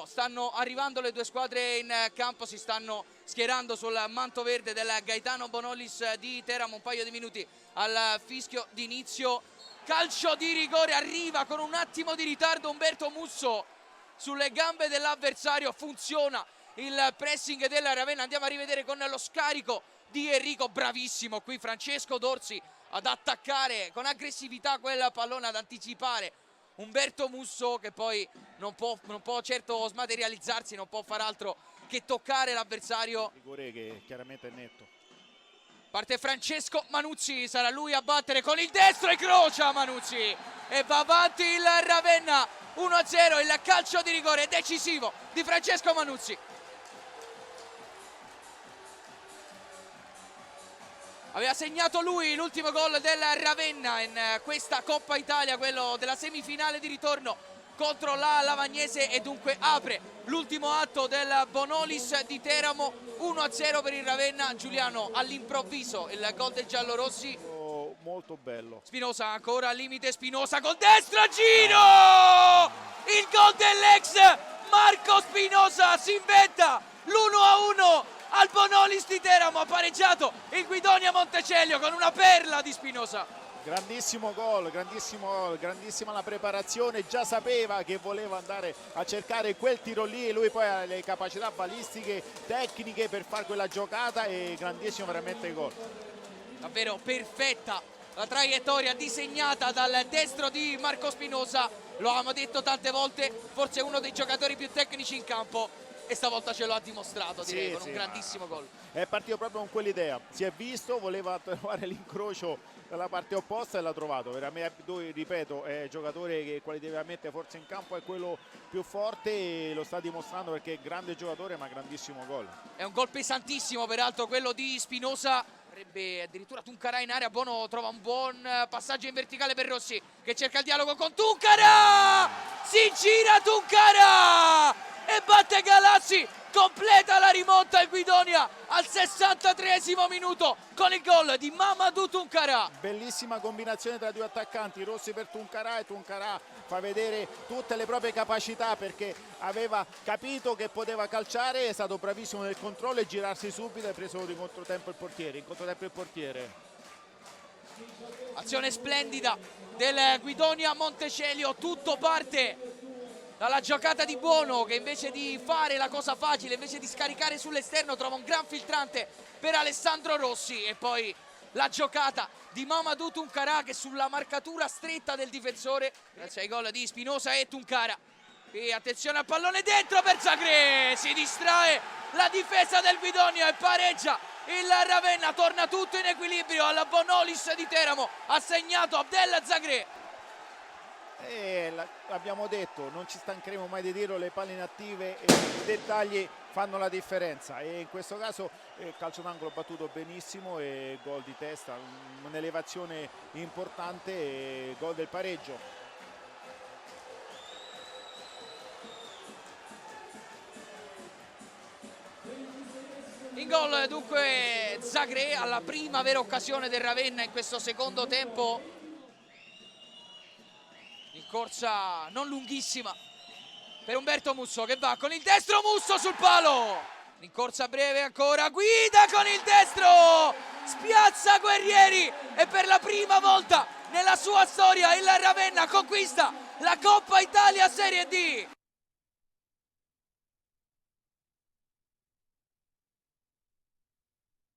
Stanno arrivando le due squadre in campo, si stanno schierando sul manto verde del Gaetano Bonolis di Teramo. Un paio di minuti al fischio d'inizio. Calcio di rigore, arriva con un attimo di ritardo Umberto Musso sulle gambe dell'avversario. Funziona il pressing della Ravenna. Andiamo a rivedere con lo scarico di Enrico. Bravissimo qui Francesco Dorsi ad attaccare con aggressività quel pallone, ad anticipare Umberto Musso, che poi non può certo smaterializzarsi, non può far altro che toccare l'avversario. Rigore che chiaramente è netto. Parte Francesco Manuzzi, sarà lui a battere con il destro e crocia Manuzzi e va avanti il Ravenna. 1-0, il calcio di rigore decisivo di Francesco Manuzzi. Aveva segnato lui l'ultimo gol del Ravenna in questa Coppa Italia, quello della semifinale di ritorno contro la Lavagnese, e dunque apre l'ultimo atto del Bonolis di Teramo. 1-0 per il Ravenna. Giuliano, all'improvviso il gol dei giallorossi. Molto bello. Spinosa ancora al limite, Spinosa col destro a giro! Il gol dell'ex Marco Spinosa, si inventa l'1-1 al Bonolis di Teramo. Ha pareggiato il Guidonia Montecelio con una perla di Spinosa. Grandissimo gol, grandissima la preparazione, già sapeva che voleva andare a cercare quel tiro lì, lui poi ha le capacità balistiche, tecniche per fare quella giocata, e grandissimo veramente il gol. Davvero perfetta la traiettoria disegnata dal destro di Marco Spinosa. Lo abbiamo detto tante volte, forse uno dei giocatori più tecnici in campo, e stavolta ce lo ha dimostrato, direi, con un grandissimo gol. È partito proprio con quell'idea, si è visto, voleva trovare l'incrocio dalla parte opposta e l'ha trovato. Veramente, ripeto, è un giocatore che qualitativamente forse in campo è quello più forte, e lo sta dimostrando perché è grande giocatore, ma grandissimo gol. È un gol pesantissimo peraltro quello di Spinosa. Avrebbe addirittura Tuncarà in area. Bono trova un buon passaggio in verticale per Rossi, che cerca il dialogo con Tuncarà. Si gira Tuncarà e batte Galazzi. Completa la rimonta il Guidonia al 63esimo minuto con il gol di Mamadou Tuncarà. Bellissima combinazione tra due attaccanti, Rossi per Tuncarà, e Tuncarà fa vedere tutte le proprie capacità perché aveva capito che poteva calciare, è stato bravissimo nel controllo e girarsi subito, e ha preso in controtempo il portiere. Azione splendida del Guidonia Montecelio, tutto parte dalla giocata di Bono, che invece di fare la cosa facile, invece di scaricare sull'esterno, trova un gran filtrante per Alessandro Rossi, e poi la giocata di Mamadou Tuncarà, che sulla marcatura stretta del difensore, grazie ai gol di Spinosa e Tuncarà. E attenzione al pallone dentro per Zagré, si distrae la difesa del Guidonia e pareggia il Ravenna. Torna tutto in equilibrio al Bonolis di Teramo, ha segnato Abdel Zagré. Abbiamo detto, non ci stancheremo mai di dirlo, le palle inattive e i dettagli fanno la differenza, e in questo caso calcio d'angolo battuto benissimo e gol di testa, un'elevazione importante e gol del pareggio. In gol dunque Zagré, alla prima vera occasione del Ravenna in questo secondo tempo. In corsa non lunghissima per Umberto Musso, che va con il destro, Musso sul palo. In corsa breve ancora, guida con il destro, spiazza Guerrieri, e per la prima volta nella sua storia il Ravenna conquista la Coppa Italia Serie D.